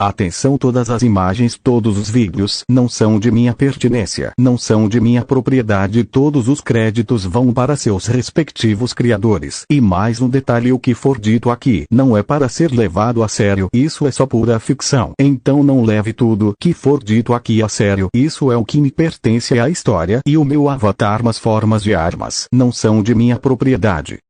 Atenção, todas as imagens, todos os vídeos não são de minha pertinência, não são de minha propriedade, todos os créditos vão para seus respectivos criadores. E mais um detalhe, o que for dito aqui não é para ser levado a sério, isso é só pura ficção. Então não leve tudo que for dito aqui a sério, isso é o que me pertence à história e o meu avatar, mas formas de armas não são de minha propriedade.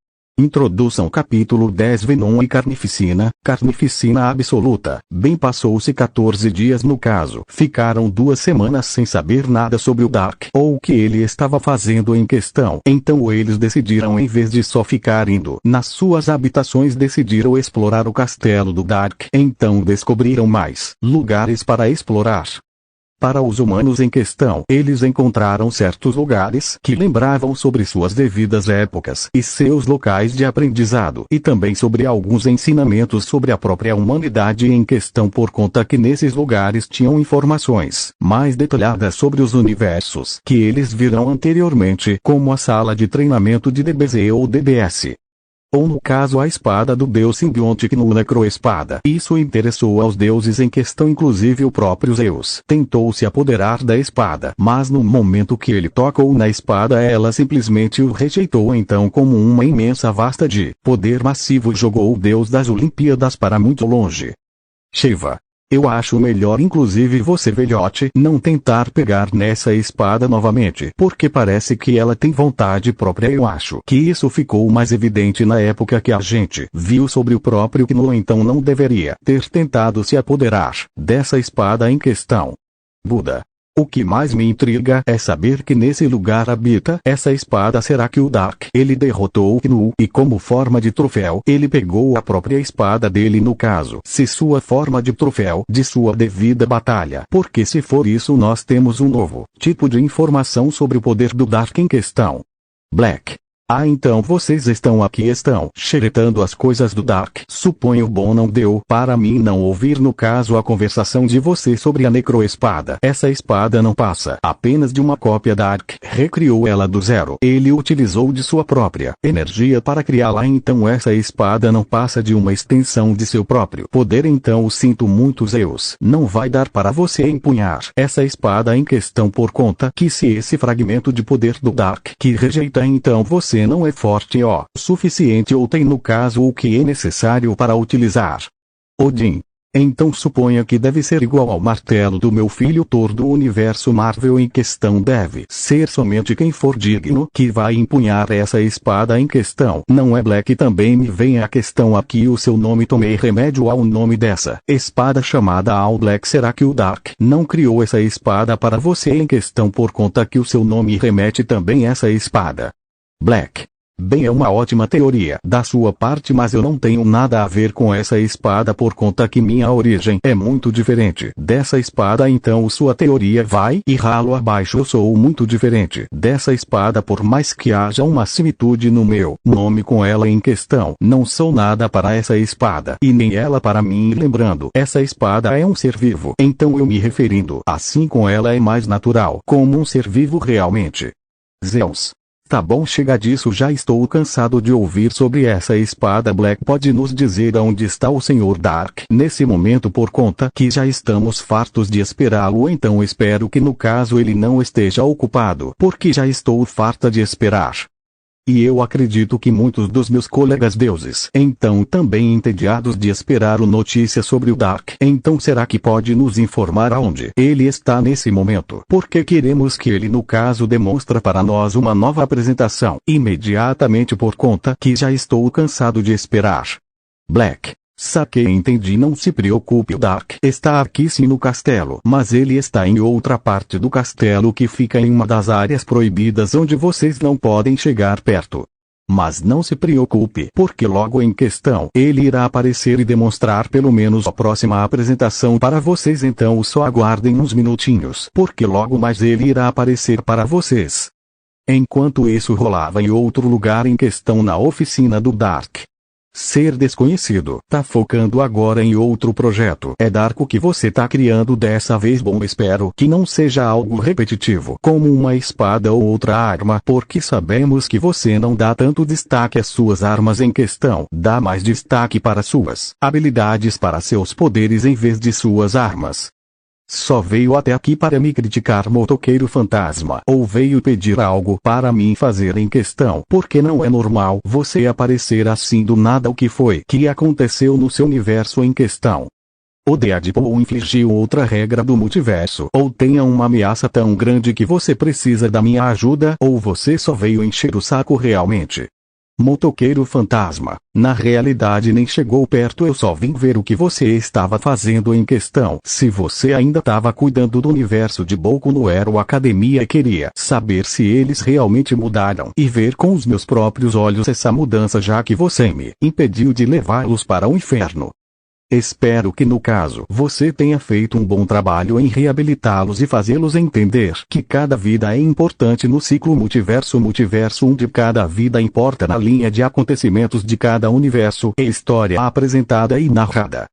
Introdução. Capítulo 10. Venom e carnificina. Carnificina absoluta. Bem, passou-se 14 dias no caso. Ficaram 2 semanas sem saber nada sobre o Dark, ou o que ele estava fazendo em questão. Então eles decidiram, em vez de só ficar indo nas suas habitações, decidiram explorar o castelo do Dark. Então descobriram mais lugares para explorar. Para os humanos em questão, eles encontraram certos lugares que lembravam sobre suas devidas épocas e seus locais de aprendizado, e também sobre alguns ensinamentos sobre a própria humanidade em questão, por conta que nesses lugares tinham informações mais detalhadas sobre os universos que eles viram anteriormente, como a sala de treinamento de DBZ ou DBS. Ou no caso a espada do deus simbionte no Necroespada. Isso interessou aos deuses em questão, inclusive o próprio Zeus tentou se apoderar da espada, mas no momento que ele tocou na espada, ela simplesmente o rejeitou. Então, como uma imensa vasta de poder massivo, jogou o deus das Olimpíadas para muito longe. Shiva. Eu acho melhor, inclusive você, velhote, não tentar pegar nessa espada novamente, porque parece que ela tem vontade própria. Eu acho que isso ficou mais evidente na época que a gente viu sobre o próprio Kino, então não deveria ter tentado se apoderar dessa espada em questão. Buda. O que mais me intriga é saber que nesse lugar habita essa espada. Será que o Dark ele derrotou o Kinu e, como forma de troféu, ele pegou a própria espada dele, no caso, se sua forma de troféu de sua devida batalha? Porque se for isso, nós temos um novo tipo de informação sobre o poder do Dark em questão. Black. Ah, então vocês estão xeretando as coisas do Dark. Suponho bom não deu para mim não ouvir, no caso, a conversação de você sobre a Necroespada. Essa espada não passa apenas de uma cópia. Dark recriou ela do zero. Ele utilizou de sua própria energia para criá-la. Então essa espada não passa de uma extensão de seu próprio poder. Então sinto muito, Zeus não vai dar para você empunhar essa espada em questão, por conta que se esse fragmento de poder do Dark que rejeita, então você não é forte o suficiente, ou tem no caso o que é necessário para utilizar. Odin. Então suponha que deve ser igual ao martelo do meu filho Thor do universo Marvel em questão. Deve ser somente quem for digno que vai empunhar essa espada em questão. Não é Black? Também me vem a questão aqui, o seu nome. Tomei remédio ao nome dessa espada chamada All Black. Será que o Dark não criou essa espada para você em questão, por conta que o seu nome remete também a essa espada? Black. Bem, é uma ótima teoria da sua parte, mas eu não tenho nada a ver com essa espada, por conta que minha origem é muito diferente dessa espada. Então sua teoria vai e ralo abaixo. Eu sou muito diferente dessa espada, por mais que haja uma similitude no meu nome com ela em questão. Não sou nada para essa espada, e nem ela para mim. Lembrando, essa espada é um ser vivo, então eu me referindo assim com ela é mais natural, como um ser vivo realmente. Zeus. Tá bom, chega disso, já estou cansado de ouvir sobre essa espada. Black pode nos dizer onde está o Senhor Dark nesse momento, por conta que já estamos fartos de esperá-lo. Então espero que no caso ele não esteja ocupado, porque já estou farta de esperar. E eu acredito que muitos dos meus colegas deuses então também entediados de esperar notícia sobre o Dark. Então será que pode nos informar aonde ele está nesse momento? Porque queremos que ele no caso demonstre para nós uma nova apresentação imediatamente, por conta que já estou cansado de esperar. Black. Saquei, entendi, não se preocupe, o Dark está aqui sim no castelo, mas ele está em outra parte do castelo que fica em uma das áreas proibidas onde vocês não podem chegar perto. Mas não se preocupe, porque logo em questão ele irá aparecer e demonstrar pelo menos a próxima apresentação para vocês. Então só aguardem uns minutinhos, porque logo mais ele irá aparecer para vocês. Enquanto isso rolava em outro lugar em questão, na oficina do Dark. Ser desconhecido. Tá focando agora em outro projeto. É Darko que você tá criando dessa vez. Bom, espero que não seja algo repetitivo, como uma espada ou outra arma, porque sabemos que você não dá tanto destaque às suas armas em questão. Dá mais destaque para suas habilidades, para seus poderes em vez de suas armas. Só veio até aqui para me criticar, motoqueiro fantasma, ou veio pedir algo para mim fazer em questão? Porque não é normal você aparecer assim do nada. O que foi que aconteceu no seu universo em questão? O Deadpool infligiu outra regra do multiverso, ou tenha uma ameaça tão grande que você precisa da minha ajuda, ou você só veio encher o saco realmente. Motoqueiro fantasma, na realidade nem chegou perto, eu só vim ver o que você estava fazendo em questão. Se você ainda estava cuidando do universo de Boku no Hero Academia e queria saber se eles realmente mudaram e ver com os meus próprios olhos essa mudança, já que você me impediu de levá-los para o inferno. Espero que no caso você tenha feito um bom trabalho em reabilitá-los e fazê-los entender que cada vida é importante no ciclo multiverso onde cada vida importa na linha de acontecimentos de cada universo e história apresentada e narrada.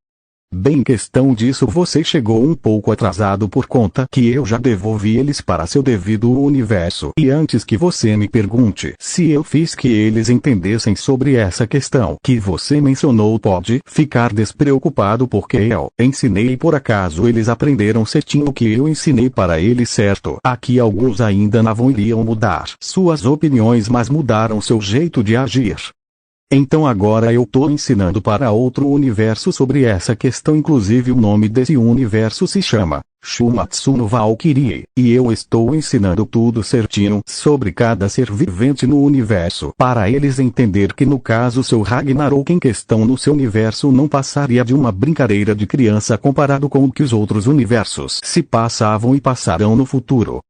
Bem, em questão disso você chegou um pouco atrasado por conta que eu já devolvi eles para seu devido universo. E antes que você me pergunte se eu fiz que eles entendessem sobre essa questão que você mencionou, pode ficar despreocupado, porque eu ensinei e por acaso eles aprenderam certinho o que eu ensinei para eles, certo? Aqui alguns ainda não iriam mudar suas opiniões, mas mudaram seu jeito de agir. Então agora eu tô ensinando para outro universo sobre essa questão, inclusive o nome desse universo se chama Shumatsu no Valkyrie, e eu estou ensinando tudo certinho sobre cada ser vivente no universo, para eles entender que no caso seu Ragnarok em questão no seu universo não passaria de uma brincadeira de criança comparado com o que os outros universos se passavam e passarão no futuro.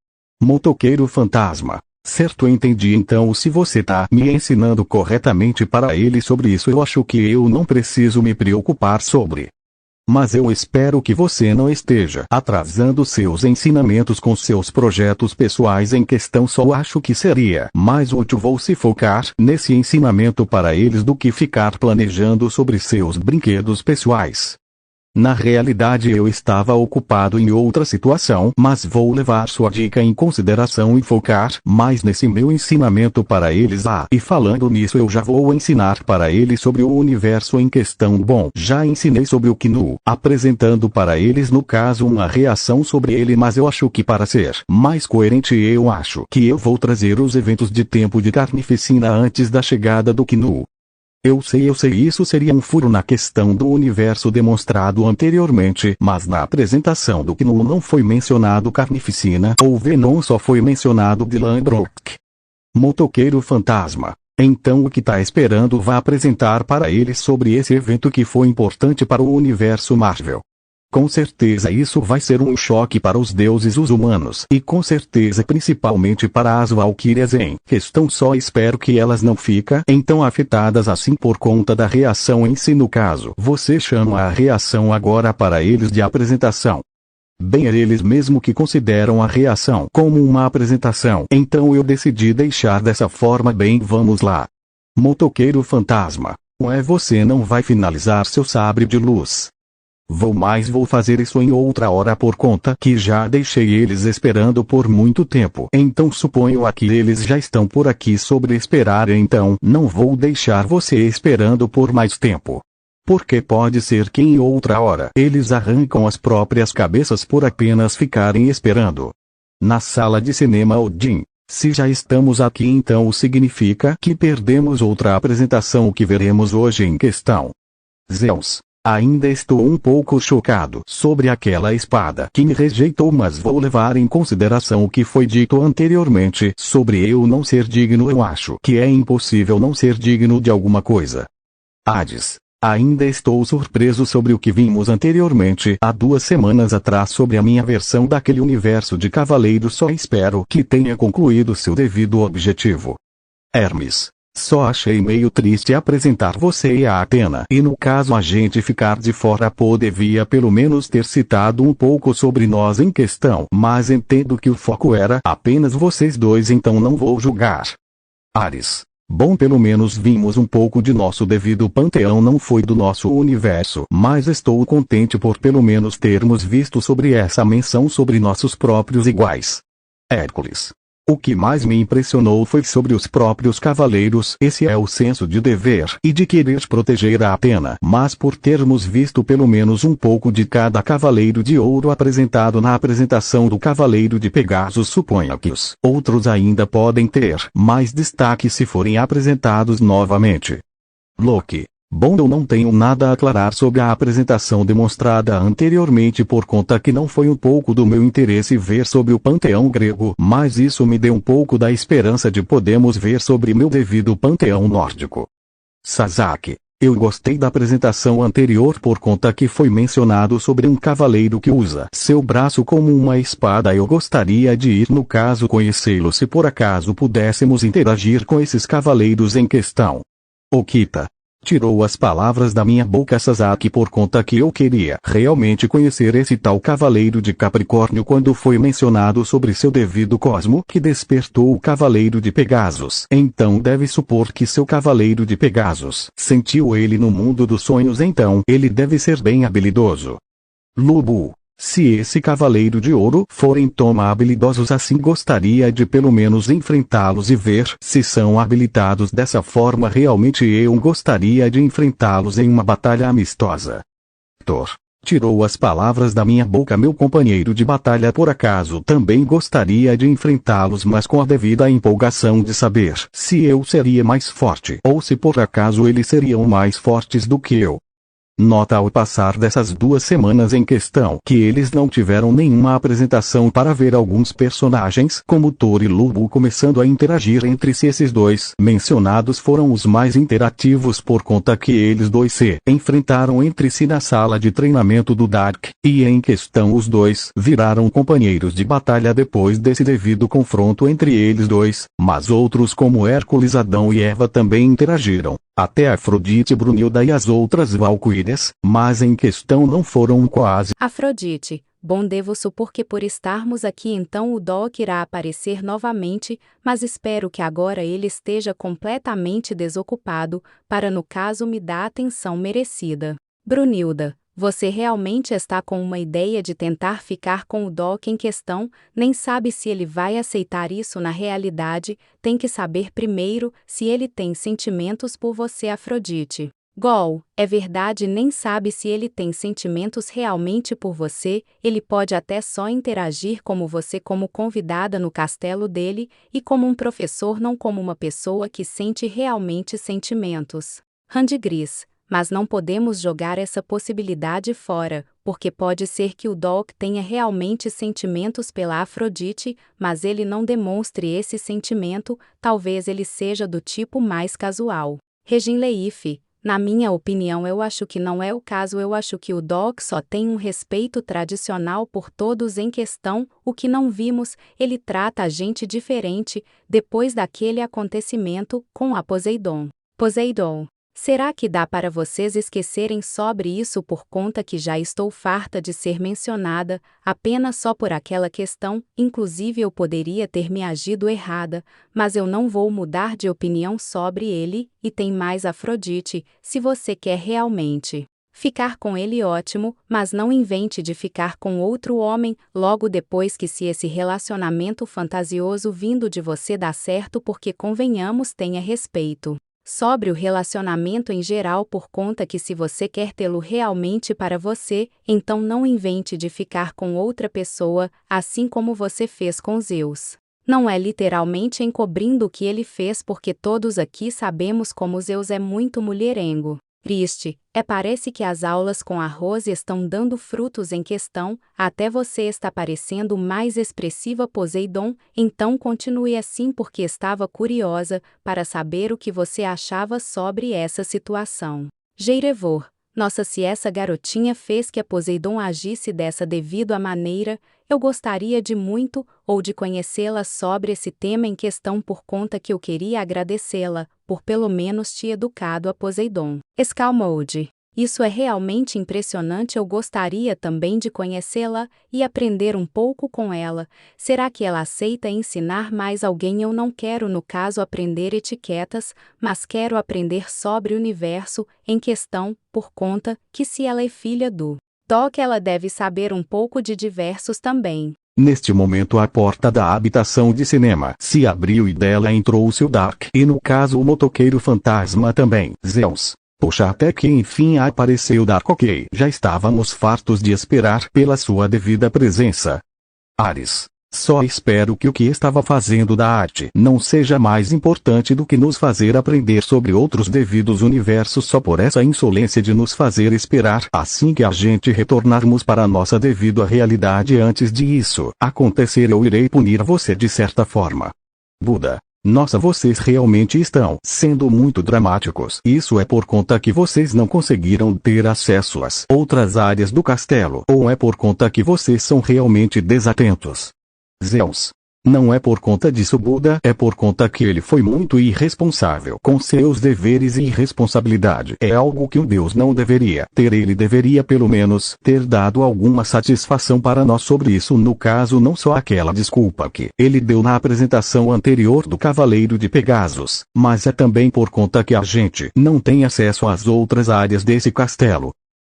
Motoqueiro fantasma. Certo, entendi. Então se você tá me ensinando corretamente para ele sobre isso, eu acho que eu não preciso me preocupar sobre. Mas eu espero que você não esteja atrasando seus ensinamentos com seus projetos pessoais em questão. Só acho que seria mais útil você focar nesse ensinamento para eles do que ficar planejando sobre seus brinquedos pessoais. Na realidade eu estava ocupado em outra situação, mas vou levar sua dica em consideração e focar mais nesse meu ensinamento para eles. E falando nisso, eu já vou ensinar para eles sobre o universo em questão. Bom, já ensinei sobre o Kinu, apresentando para eles no caso uma reação sobre ele, mas eu acho que para ser mais coerente eu acho que eu vou trazer os eventos de tempo de Carnificina antes da chegada do Kinu. Eu sei, isso seria um furo na questão do universo demonstrado anteriormente, mas na apresentação do Kinu não foi mencionado Carnificina ou Venom, só foi mencionado Dylan Brook. Motoqueiro fantasma. Então o que tá esperando? Vá apresentar para eles sobre esse evento que foi importante para o universo Marvel. Com certeza isso vai ser um choque para os deuses, os humanos, e com certeza principalmente para as valquírias em questão. Só espero que elas não fiquem então afetadas assim por conta da reação em si. No caso, você chama a reação agora para eles de apresentação. Bem, eles mesmo que consideram a reação como uma apresentação, então eu decidi deixar dessa forma. Bem, vamos lá. Motoqueiro fantasma. Você não vai finalizar seu sabre de luz? Vou fazer isso em outra hora por conta que já deixei eles esperando por muito tempo. Então suponho que eles já estão por aqui sobre esperar, então não vou deixar você esperando por mais tempo. Porque pode ser que em outra hora eles arrancam as próprias cabeças por apenas ficarem esperando. Na sala de cinema Odin. Se já estamos aqui, então significa que perdemos outra apresentação. O que veremos hoje em questão? Zeus. Ainda estou um pouco chocado sobre aquela espada que me rejeitou, mas vou levar em consideração o que foi dito anteriormente sobre eu não ser digno. Eu acho que é impossível não ser digno de alguma coisa. Hades. Ainda estou surpreso sobre o que vimos anteriormente há 2 semanas atrás sobre a minha versão daquele universo de Cavaleiro. Só espero que tenha concluído seu devido objetivo. Hermes. Só achei meio triste apresentar você e a Atena, e no caso a gente ficar de fora. Devia pelo menos ter citado um pouco sobre nós em questão, mas entendo que o foco era apenas vocês dois, então não vou julgar. Ares. Bom, pelo menos vimos um pouco de nosso devido panteão, não foi do nosso universo, mas estou contente por pelo menos termos visto sobre essa menção sobre nossos próprios iguais. Hércules. O que mais me impressionou foi sobre os próprios cavaleiros. Esse é o senso de dever e de querer proteger a Atena. Mas por termos visto pelo menos um pouco de cada cavaleiro de ouro apresentado na apresentação do cavaleiro de Pegasus, suponho que os outros ainda podem ter mais destaque se forem apresentados novamente. Loki. Bom, eu não tenho nada a aclarar sobre a apresentação demonstrada anteriormente por conta que não foi um pouco do meu interesse ver sobre o panteão grego, mas isso me deu um pouco da esperança de podermos ver sobre meu devido panteão nórdico. Sasaki. Eu gostei da apresentação anterior por conta que foi mencionado sobre um cavaleiro que usa seu braço como uma espada. Eu gostaria de ir no caso conhecê-lo se por acaso pudéssemos interagir com esses cavaleiros em questão. Okita. Tirou as palavras da minha boca Sasaki por conta que eu queria realmente conhecer esse tal cavaleiro de Capricórnio quando foi mencionado sobre seu devido cosmo que despertou o cavaleiro de Pegasus. Então deve supor que seu cavaleiro de Pegasus sentiu ele no mundo dos sonhos, então ele deve ser bem habilidoso. Lubu. Se esse cavaleiro de ouro forem tão habilidosos assim, gostaria de pelo menos enfrentá-los e ver se são habilitados dessa forma. Realmente eu gostaria de enfrentá-los em uma batalha amistosa. Thor. Tirou as palavras da minha boca. Meu companheiro de batalha por acaso também gostaria de enfrentá-los, mas com a devida empolgação de saber se eu seria mais forte ou se por acaso eles seriam mais fortes do que eu. Nota ao passar dessas 2 semanas em questão que eles não tiveram nenhuma apresentação para ver alguns personagens como Thor e Lubu começando a interagir entre si. Esses dois mencionados foram os mais interativos por conta que eles dois se enfrentaram entre si na sala de treinamento do Dark, e em questão os dois viraram companheiros de batalha depois desse devido confronto entre eles dois, mas outros como Hércules, Adão e Eva também interagiram. Até Afrodite, Brunilda e as outras valquírias, mas em questão não foram quase. Afrodite, bom, devo supor que por estarmos aqui então o Doc irá aparecer novamente, mas espero que agora ele esteja completamente desocupado, para no caso me dar a atenção merecida. Brunilda, você realmente está com uma ideia de tentar ficar com o Doc em questão, nem sabe se ele vai aceitar isso na realidade, tem que saber primeiro se ele tem sentimentos por você, Afrodite. Gol, é verdade, nem sabe se ele tem sentimentos realmente por você, ele pode até só interagir como você como convidada no castelo dele, e como um professor, não como uma pessoa que sente realmente sentimentos. Randigris. Mas não podemos jogar essa possibilidade fora, porque pode ser que o Doc tenha realmente sentimentos pela Afrodite, mas ele não demonstre esse sentimento, talvez ele seja do tipo mais casual. Regin Leif, na minha opinião eu acho que não é o caso, eu acho que o Doc só tem um respeito tradicional por todos em questão, o que não vimos, ele trata a gente diferente, depois daquele acontecimento com a Poseidon. Poseidon. Será que dá para vocês esquecerem sobre isso por conta que já estou farta de ser mencionada, apenas só por aquela questão, inclusive eu poderia ter me agido errada, mas eu não vou mudar de opinião sobre ele, e tem mais Afrodite, se você quer realmente ficar com ele ótimo, mas não invente de ficar com outro homem, logo depois que se esse relacionamento fantasioso vindo de você dá certo, porque convenhamos, tenha respeito sobre o relacionamento em geral por conta que se você quer tê-lo realmente para você, então não invente de ficar com outra pessoa, assim como você fez com Zeus. Não é literalmente encobrindo o que ele fez, porque todos aqui sabemos como Zeus é muito mulherengo. Triste, parece que as aulas com a Rose estão dando frutos em questão, até você está parecendo mais expressiva, Poseidon, então continue assim porque estava curiosa para saber o que você achava sobre essa situação. Geirevor, nossa, se essa garotinha fez que a Poseidon agisse dessa devido à maneira, eu gostaria de muito, ou de conhecê-la sobre esse tema em questão por conta que eu queria agradecê-la, por pelo menos te educado a Poseidon. Scalmode. Isso é realmente impressionante. Eu gostaria também de conhecê-la e aprender um pouco com ela. Será que ela aceita ensinar mais alguém? Eu não quero, no caso, aprender etiquetas, mas quero aprender sobre o universo em questão, por conta que se ela é filha do Doc, ela deve saber um pouco de diversos também. Neste momento a porta da habitação de cinema se abriu e dela entrou o seu Dark. E no caso o motoqueiro fantasma também. Zeus. Poxa, até que enfim apareceu Dark. Ok, já estávamos fartos de esperar pela sua devida presença. Ares. Só espero que o que estava fazendo da arte não seja mais importante do que nos fazer aprender sobre outros devidos universos só por essa insolência de nos fazer esperar. Assim que a gente retornarmos para a nossa devida realidade, antes de isso acontecer, eu irei punir você de certa forma. Buda. Nossa, vocês realmente estão sendo muito dramáticos. Isso é por conta que vocês não conseguiram ter acesso às outras áreas do castelo, ou é por conta que vocês são realmente desatentos? Zeus. Não é por conta disso, Buda, é por conta que ele foi muito irresponsável com seus deveres, e irresponsabilidade é algo que um deus não deveria ter. Ele deveria pelo menos ter dado alguma satisfação para nós sobre isso, no caso não só aquela desculpa que ele deu na apresentação anterior do Cavaleiro de Pegasus, mas é também por conta que a gente não tem acesso às outras áreas desse castelo.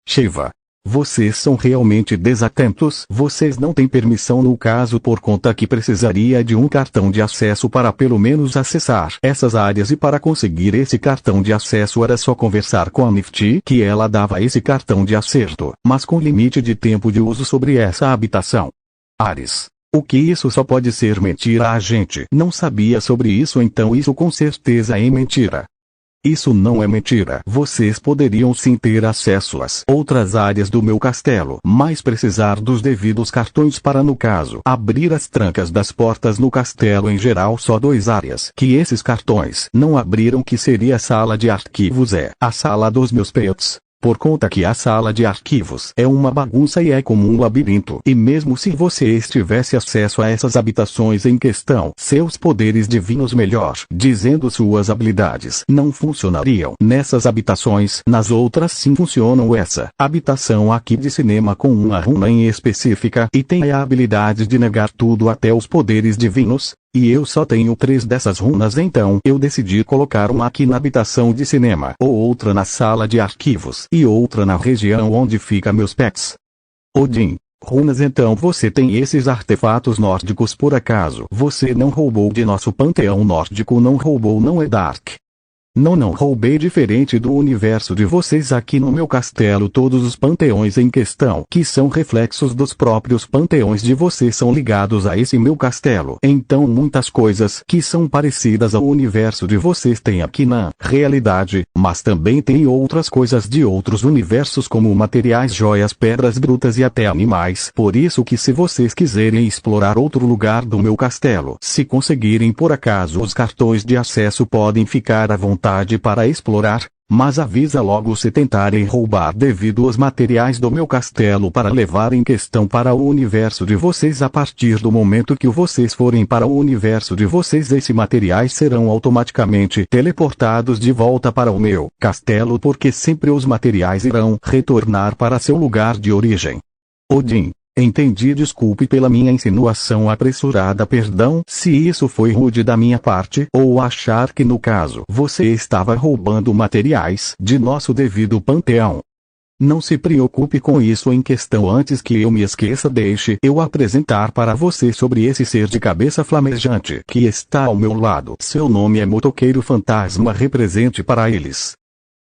Shiva. Vocês são realmente desatentos. Vocês não têm permissão, no caso por conta que precisaria de um cartão de acesso para pelo menos acessar essas áreas, e para conseguir esse cartão de acesso era só conversar com a Nifty que ela dava esse cartão de acerto, mas com limite de tempo de uso sobre essa habitação. Ares. O que isso só pode ser mentira? A gente não sabia sobre isso, então isso com certeza é mentira. Isso não é mentira. Vocês poderiam sim ter acesso às outras áreas do meu castelo, mas precisar dos devidos cartões para, no caso, abrir as trancas das portas no castelo em geral. Só 2 áreas que esses cartões não abriram, que seria a sala de arquivos e a sala dos meus pets. Por conta que a sala de arquivos é uma bagunça e é como um labirinto, e mesmo se você tivesse acesso a essas habitações em questão, seus poderes divinos, melhor dizendo suas habilidades, não funcionariam nessas habitações. Nas outras sim funcionam. Essa habitação aqui de cinema com uma runa em específica, e tem a habilidade de negar tudo, até os poderes divinos. E eu só tenho 3 dessas runas, então eu decidi colocar uma aqui na habitação de cinema, ou outra na sala de arquivos, e outra na região onde fica meus pets. Odin. Runas. Então você tem esses artefatos nórdicos, por acaso você não roubou de nosso panteão nórdico? Não roubou, não é Dark? Não roubei. Diferente do universo de vocês, aqui no meu castelo todos os panteões em questão, que são reflexos dos próprios panteões de vocês, são ligados a esse meu castelo. Então muitas coisas que são parecidas ao universo de vocês tem aqui na realidade, mas também tem outras coisas de outros universos, como materiais, joias, pedras brutas e até animais. Por isso que se vocês quiserem explorar outro lugar do meu castelo, se conseguirem por acaso os cartões de acesso, podem ficar à vontade para explorar, mas avisa logo se tentarem roubar devido aos materiais do meu castelo para levar em questão para o universo de vocês. A partir do momento que vocês forem para o universo de vocês, esses materiais serão automaticamente teleportados de volta para o meu castelo, porque sempre os materiais irão retornar para seu lugar de origem. Odin. Entendi. Desculpe pela minha insinuação apressurada. Perdão se isso foi rude da minha parte, ou achar que no caso você estava roubando materiais de nosso devido panteão. Não se preocupe com isso em questão. Antes que eu me esqueça, deixe eu apresentar para você sobre esse ser de cabeça flamejante que está ao meu lado. Seu nome é Motoqueiro Fantasma. Represente para eles.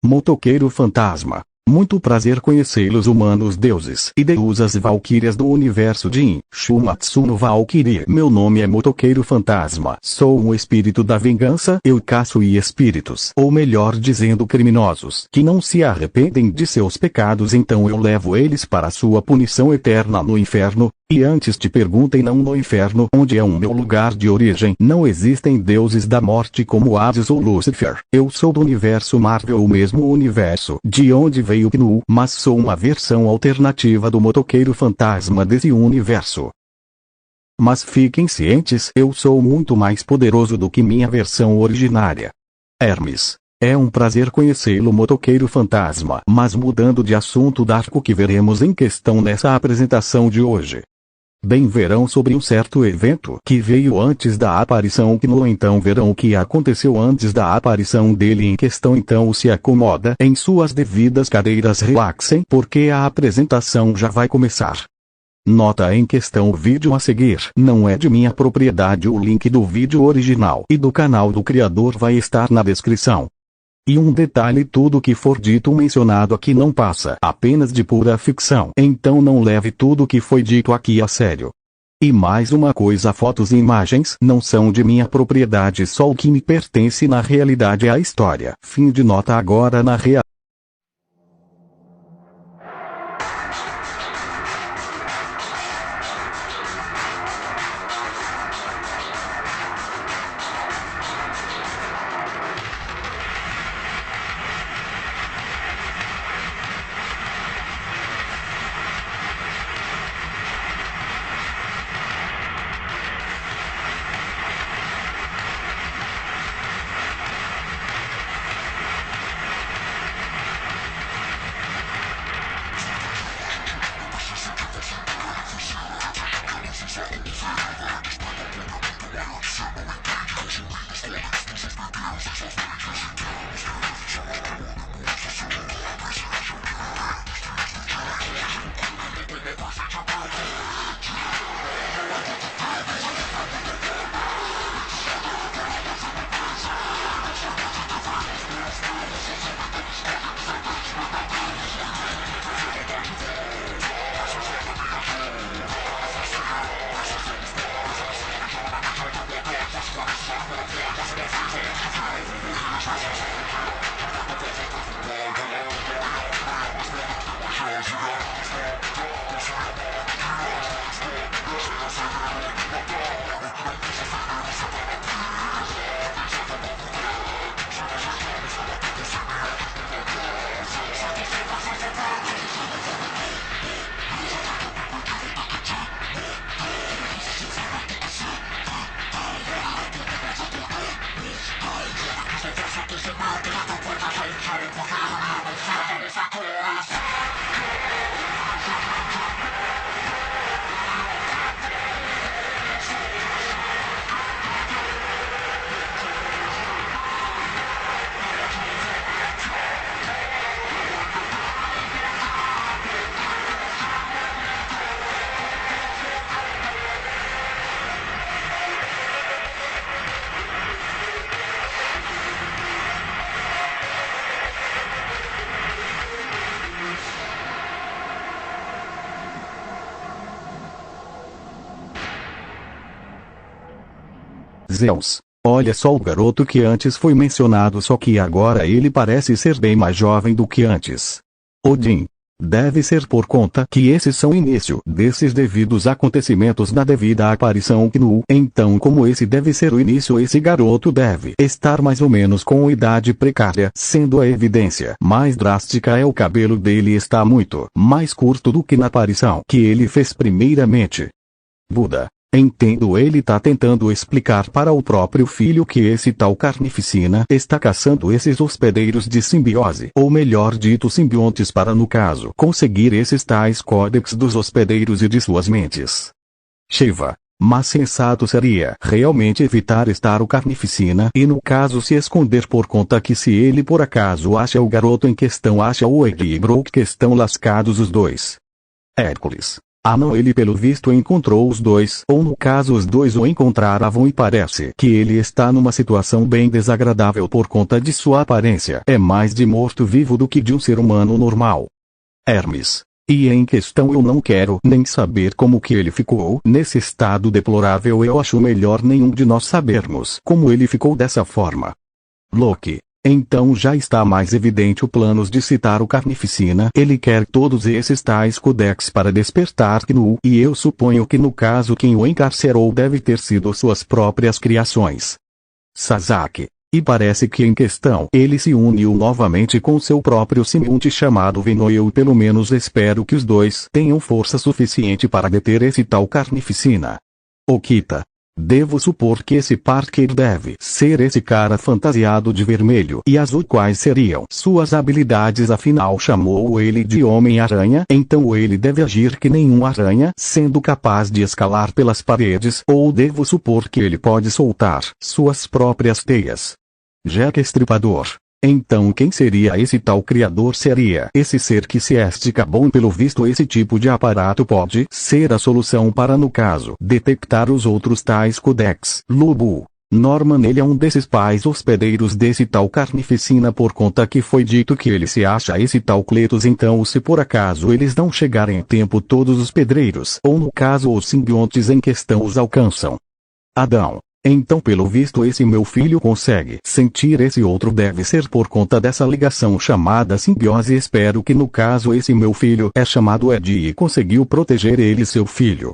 Motoqueiro Fantasma. Muito prazer conhecê-los, humanos, deuses e deusas valquírias do universo de In, Shumatsu no Valkyrie. Meu nome é Motoqueiro Fantasma. Sou um espírito da vingança. Eu caço espíritos, ou melhor dizendo, criminosos, que não se arrependem de seus pecados. Então eu levo eles para sua punição eterna no inferno. E antes te perguntem, não no inferno, onde é o meu lugar de origem, não existem deuses da morte como Hades ou Lúcifer. Eu sou do universo Marvel, o mesmo universo de onde veio Gnu, mas sou uma versão alternativa do Motoqueiro Fantasma desse universo. Mas fiquem cientes, eu sou muito mais poderoso do que minha versão originária. Hermes. É um prazer conhecê-lo, motoqueiro fantasma. Mas mudando de assunto, do arco que veremos em questão nessa apresentação de hoje. Bem, verão sobre um certo evento que veio antes da aparição Knu. Então verão o que aconteceu antes da aparição dele em questão. Então se acomoda em suas devidas cadeiras, relaxem, porque a apresentação já vai começar. Nota em questão: o vídeo a seguir não é de minha propriedade. O link do vídeo original e do canal do criador vai estar na descrição. E um detalhe: tudo que for dito mencionado aqui não passa apenas de pura ficção, então não leve tudo que foi dito aqui a sério. E mais uma coisa: fotos e imagens não são de minha propriedade, só o que me pertence na realidade é a história. Fim de nota. Agora na real. Zeus. Olha só o garoto que antes foi mencionado, só que agora ele parece ser bem mais jovem do que antes. Odin. Deve ser por conta que esses são o início desses devidos acontecimentos na devida aparição Knu. Então, como esse deve ser o início, esse garoto deve estar mais ou menos com idade precária, sendo a evidência mais drástica é o cabelo dele está muito mais curto do que na aparição que ele fez primeiramente. Buda. Entendo, ele tá tentando explicar para o próprio filho que esse tal carnificina está caçando esses hospedeiros de simbiose, ou melhor dito simbiontes, para no caso conseguir esses tais códex dos hospedeiros e de suas mentes. Shiva. Mas sensato seria realmente evitar estar o carnificina e no caso se esconder, por conta que se ele por acaso acha o garoto em questão, acha o Equibro, que estão lascados os dois. Hércules. Ah não, ele pelo visto encontrou os dois, ou no caso os dois o encontraram, e parece que ele está numa situação bem desagradável por conta de sua aparência. É mais de morto-vivo do que de um ser humano normal. Hermes. E em questão eu não quero nem saber como que ele ficou nesse estado deplorável, eu acho melhor nenhum de nós sabermos como ele ficou dessa forma. Loki. Então já está mais evidente o plano de citar o carnificina, ele quer todos esses tais codex para despertar Knu, e eu suponho que no caso quem o encarcerou deve ter sido suas próprias criações. Sasaki. E parece que em questão ele se uniu novamente com seu próprio simbionte chamado Venom, e eu pelo menos espero que os dois tenham força suficiente para deter esse tal carnificina. Okita. Devo supor que esse Parker deve ser esse cara fantasiado de vermelho e azul. Quais seriam suas habilidades? Afinal chamou ele de Homem-Aranha, então ele deve agir que nem um aranha, sendo capaz de escalar pelas paredes, ou devo supor que ele pode soltar suas próprias teias. Jack Estripador. Então quem seria esse tal criador? Seria esse ser que se estica. Bom, pelo visto esse tipo de aparato pode ser a solução para, no caso, detectar os outros tais Codex. Lobo. Norman, ele é um desses pais hospedeiros desse tal Carnificina, por conta que foi dito que ele se acha esse tal Cletus. Então se por acaso eles não chegarem a tempo, todos os pedreiros, ou no caso os simbiontes em questão, os alcançam. Adão. Então pelo visto esse meu filho consegue sentir esse outro, deve ser por conta dessa ligação chamada simbiose. Espero que no caso esse meu filho é chamado Ed e conseguiu proteger ele, seu filho.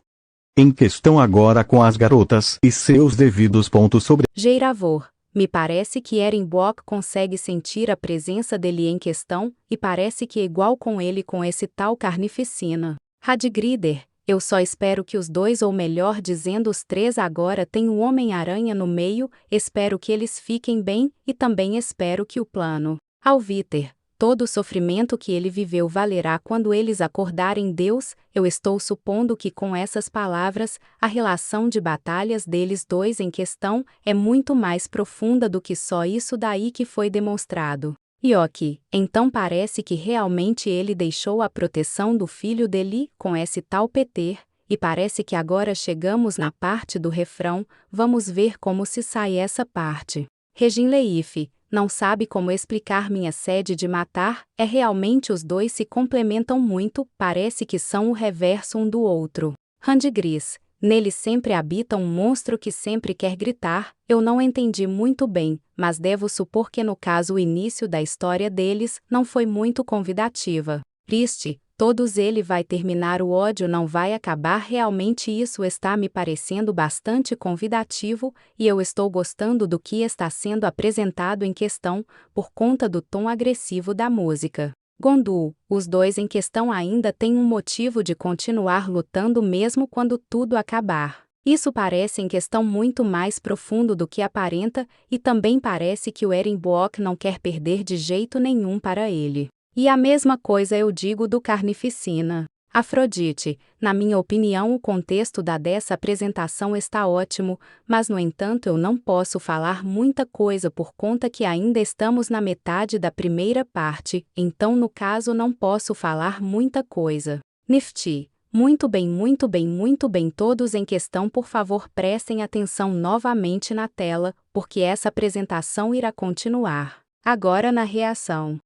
Em questão agora com as garotas e seus devidos pontos sobre Geiravor. Me parece que Erenbock consegue sentir a presença dele em questão, e parece que é igual com ele com esse tal Carnificina. Radgrider. Eu só espero que os dois, ou melhor dizendo os três agora, tenham o Homem-Aranha no meio. Espero que eles fiquem bem, e também espero que o plano Alviter, todo o sofrimento que ele viveu valerá quando eles acordarem. Deus, eu estou supondo que com essas palavras, a relação de batalhas deles dois em questão é muito mais profunda do que só isso daí que foi demonstrado. E ok, então parece que realmente ele deixou a proteção do filho dele com esse tal Peter, e parece que agora chegamos na parte do refrão. Vamos ver como se sai essa parte. Regin Leif, não sabe como explicar minha sede de matar, é realmente os dois se complementam muito, parece que são o reverso um do outro. Randgris, nele sempre habita um monstro que sempre quer gritar. Eu não entendi muito bem, mas devo supor que no caso o início da história deles não foi muito convidativa. Triste, todos ele vai terminar, o ódio não vai acabar. Realmente isso está me parecendo bastante convidativo, e eu estou gostando do que está sendo apresentado em questão, por conta do tom agressivo da música. Gondul, os dois em questão ainda têm um motivo de continuar lutando mesmo quando tudo acabar. Isso parece em questão muito mais profundo do que aparenta, e também parece que o Erenbock não quer perder de jeito nenhum para ele. E a mesma coisa eu digo do Carnificina. Afrodite, na minha opinião o contexto dessa apresentação está ótimo, mas no entanto eu não posso falar muita coisa por conta que ainda estamos na metade da primeira parte, então no caso não posso falar muita coisa. Nifty. Muito bem, muito bem, muito bem. Todos em questão, por favor prestem atenção novamente na tela, porque essa apresentação irá continuar. Agora na reação.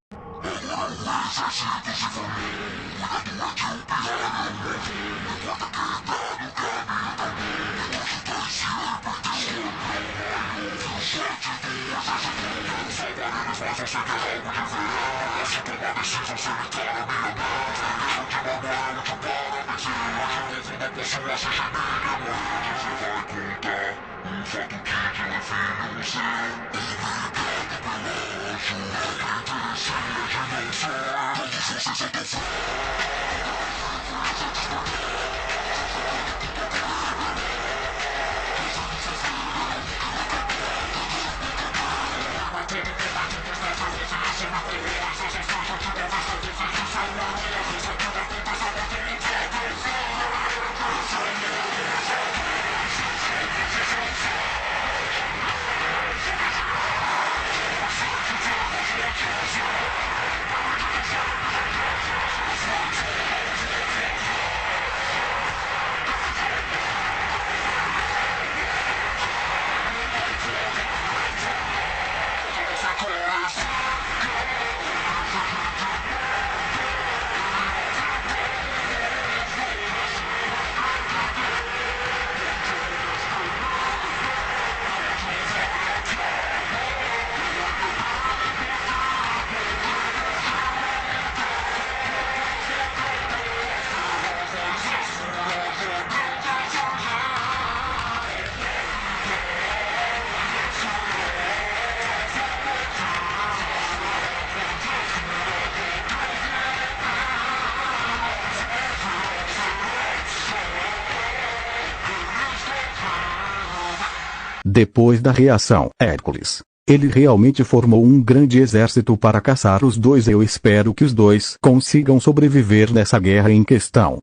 Depois da reação Hércules, ele realmente formou um grande exército para caçar os dois. Eu espero que os dois consigam sobreviver nessa guerra em questão.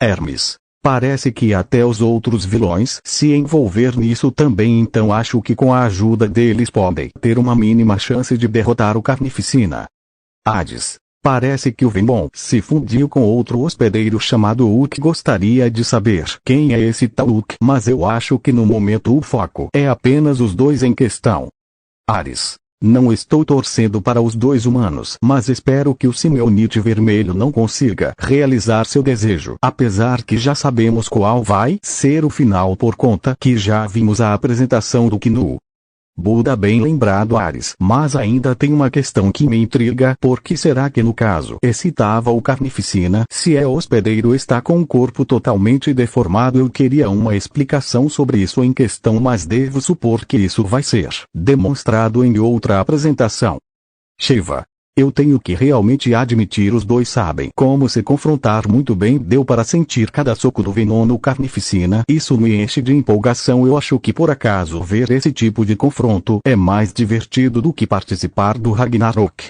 Hermes, parece que até os outros vilões se envolver nisso também, então acho que com a ajuda deles podem ter uma mínima chance de derrotar o Carnificina. Hades, parece que o Venom se fundiu com outro hospedeiro chamado Hulk. Gostaria de saber quem é esse tal Hulk, mas eu acho que no momento o foco é apenas os dois em questão. Ares, não estou torcendo para os dois humanos, mas espero que o Simeonite Vermelho não consiga realizar seu desejo, apesar que já sabemos qual vai ser o final por conta que já vimos a apresentação do Gnu. Buda, bem lembrado, Ares, mas ainda tem uma questão que me intriga: por que será que no caso excitava o Carnificina, se é hospedeiro está com o corpo totalmente deformado? Eu queria uma explicação sobre isso em questão, mas devo supor que isso vai ser demonstrado em outra apresentação. Shiva, eu tenho que realmente admitir, os dois sabem como se confrontar muito bem. Deu para sentir cada soco do Venom no Carnificina. Isso me enche de empolgação. Eu acho que por acaso ver esse tipo de confronto é mais divertido do que participar do Ragnarok.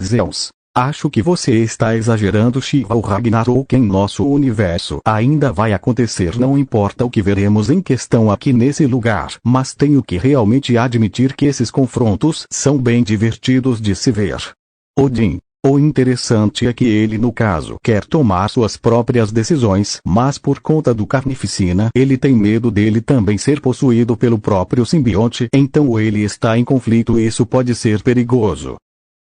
Zeus, acho que você está exagerando, Shiva. O Ragnarok em nosso universo ainda vai acontecer, não importa o que veremos em questão aqui nesse lugar, mas tenho que realmente admitir que esses confrontos são bem divertidos de se ver. Odin, o interessante é que ele no caso quer tomar suas próprias decisões, mas por conta do Carnificina ele tem medo dele também ser possuído pelo próprio simbionte, então ele está em conflito. Isso pode ser perigoso.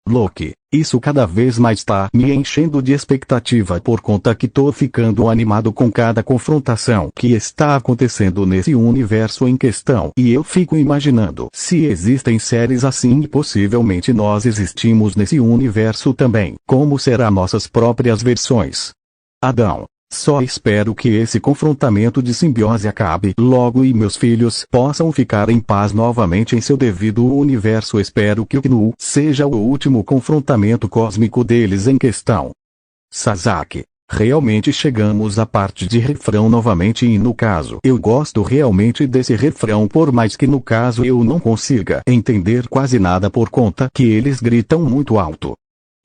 Loki, isso cada vez mais está me enchendo de expectativa por conta que tô ficando animado com cada confrontação que está acontecendo nesse universo em questão, e eu fico imaginando se existem séries assim e possivelmente nós existimos nesse universo também, como será nossas próprias versões. Adão, só espero que esse confrontamento de simbiose acabe logo e meus filhos possam ficar em paz novamente em seu devido universo. Espero que o Gnu seja o último confrontamento cósmico deles em questão. Sasaki, realmente chegamos à parte de refrão novamente, e no caso eu gosto realmente desse refrão, por mais que no caso eu não consiga entender quase nada por conta que eles gritam muito alto.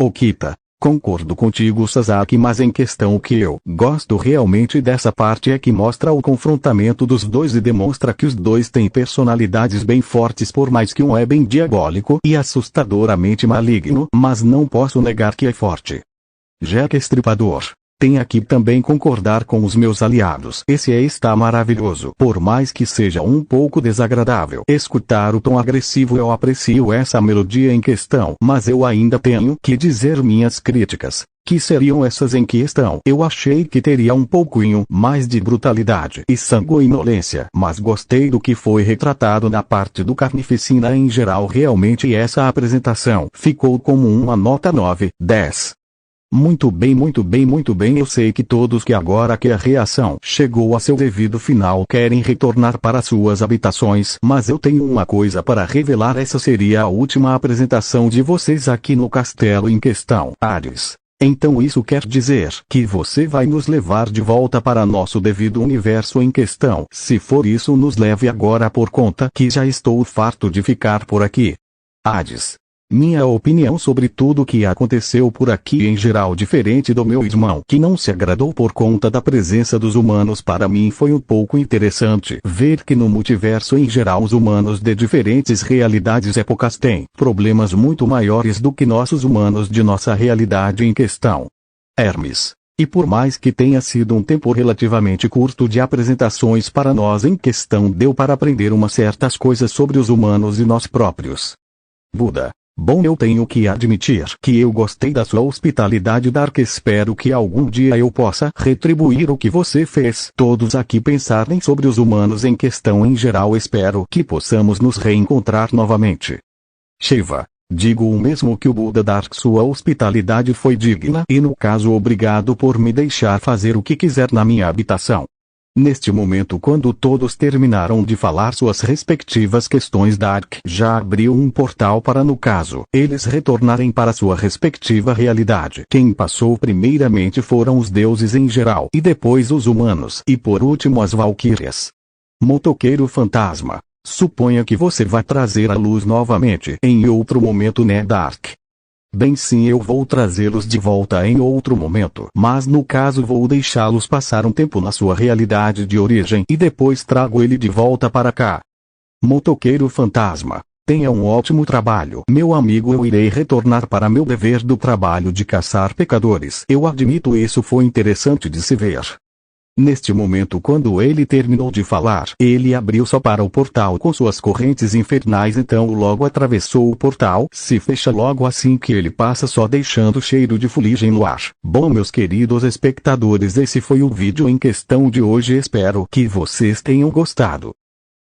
Okita, concordo contigo, Sasaki, mas em questão o que eu gosto realmente dessa parte é que mostra o confrontamento dos dois e demonstra que os dois têm personalidades bem fortes, por mais que um é bem diabólico e assustadoramente maligno, mas não posso negar que é forte. Jack Estripador, tem aqui também concordar com os meus aliados. Esse está maravilhoso. Por mais que seja um pouco desagradável escutar o tom agressivo, eu aprecio essa melodia em questão, mas eu ainda tenho que dizer minhas críticas, que seriam essas em questão. Eu achei que teria um pouquinho mais de brutalidade e sanguinolência, mas gostei do que foi retratado na parte do Carnificina em geral. Realmente essa apresentação ficou como uma nota 9/10. Muito bem, muito bem, muito bem. Eu sei que todos que agora que a reação chegou a seu devido final querem retornar para suas habitações, mas eu tenho uma coisa para revelar: essa seria a última apresentação de vocês aqui no castelo em questão, Hades. Então isso quer dizer que você vai nos levar de volta para nosso devido universo em questão. Se for isso, nos leve agora, por conta que já estou farto de ficar por aqui. Hades, minha opinião sobre tudo o que aconteceu por aqui em geral, diferente do meu irmão que não se agradou por conta da presença dos humanos, para mim foi um pouco interessante ver que no multiverso em geral os humanos de diferentes realidades e épocas têm problemas muito maiores do que nossos humanos de nossa realidade em questão. Hermes, e por mais que tenha sido um tempo relativamente curto de apresentações para nós em questão, deu para aprender umas certas coisas sobre os humanos e nós próprios. Buda, bom, eu tenho que admitir que eu gostei da sua hospitalidade, Dark. Espero que algum dia eu possa retribuir o que você fez. Todos aqui pensarem sobre os humanos em questão em geral. Espero que possamos nos reencontrar novamente. Shiva, digo o mesmo que o Buda, Dark. Sua hospitalidade foi digna e no caso obrigado por me deixar fazer o que quiser na minha habitação. Neste momento, quando todos terminaram de falar suas respectivas questões, Dark já abriu um portal para, no caso, eles retornarem para sua respectiva realidade. Quem passou primeiramente foram os deuses em geral, e depois os humanos, e por último as valquírias. Motoqueiro Fantasma, Suponha que você vai trazer a luz novamente em outro momento, né, Dark? Bem, sim, eu vou trazê-los de volta em outro momento, mas no caso vou deixá-los passar um tempo na sua realidade de origem e depois trago ele de volta para cá. Motoqueiro Fantasma, tenha um ótimo trabalho, meu amigo. Eu irei retornar para meu dever do trabalho de caçar pecadores. Eu admito, isso foi interessante de se ver. Neste momento, quando ele terminou de falar, ele abriu só para o portal com suas correntes infernais, então logo atravessou o portal, se fecha logo assim que ele passa, só deixando cheiro de fuligem no ar. Bom, meus queridos espectadores, esse foi o vídeo em questão de hoje, espero que vocês tenham gostado.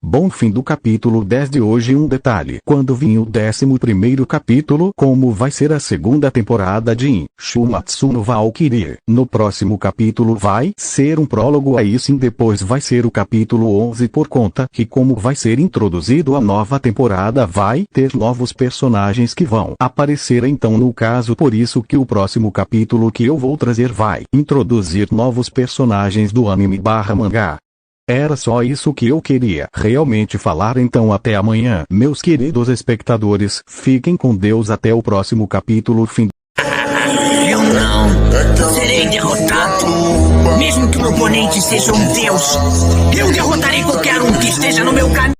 Bom, fim do capítulo 10 de hoje. Um detalhe: quando vir o 11º capítulo, como vai ser a segunda temporada de Shumatsu no Valkyrie, no próximo capítulo vai ser um prólogo, aí sim depois vai ser o capítulo 11, por conta que como vai ser introduzido a nova temporada, vai ter novos personagens que vão aparecer, então no caso por isso que o próximo capítulo que eu vou trazer vai introduzir novos personagens do anime/mangá. Era só isso que eu queria realmente falar, então até amanhã, meus queridos espectadores, fiquem com Deus, até o próximo capítulo. Fim. Eu não serei derrotado, mesmo que o oponente seja um deus. Eu derrotarei qualquer um que esteja no meu caminho.